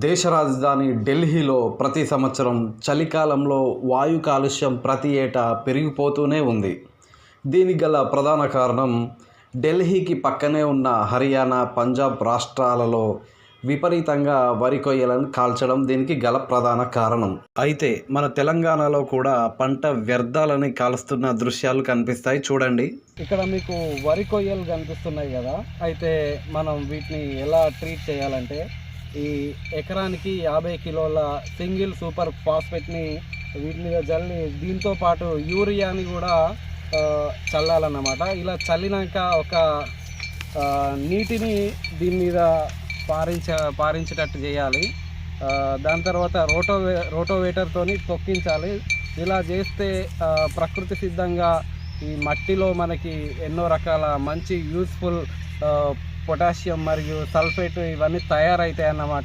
దేశ రాజధాని ఢిల్లీలో ప్రతి సంవత్సరం చలికాలంలో వాయు కాలుష్యం ప్రతి ఏటా పెరిగిపోతూనే ఉంది. దీనికి గల ప్రధాన కారణం ఢిల్లీకి పక్కనే ఉన్న హర్యానా, పంజాబ్ రాష్ట్రాలలో విపరీతంగా వరి కొయ్యలను కాల్చడం దీనికి గల ప్రధాన కారణం. అయితే మన తెలంగాణలో కూడా పంట వ్యర్థాలని కాలుస్తున్న దృశ్యాలు కనిపిస్తాయి చూడండి. ఇక్కడ మీకు వరి కొయ్యలు కనిపిస్తున్నాయి కదా. అయితే మనం వీటిని ఎలా ట్రీట్ చేయాలంటే ఈ ఎకరానికి 50 కిలోల సింగిల్ సూపర్ ఫాస్ఫేట్ని వీటి మీద జల్లి దీంతో పాటు యూరియాని కూడా చల్లాలన్నమాట. ఇలా చల్లినాక ఒక నీటిని దీని మీద పారించేటట్టు చేయాలి. దాని తర్వాత రోటోవేటర్తోని తొక్కించాలి. ఇలా చేస్తే ప్రకృతి సిద్ధంగా ఈ మట్టిలో మనకి ఎన్నో రకాల మంచి యూస్ఫుల్ పొటాషియం మరియు సల్ఫేట్ ఇవన్నీ తయారవుతాయి అన్నమాట.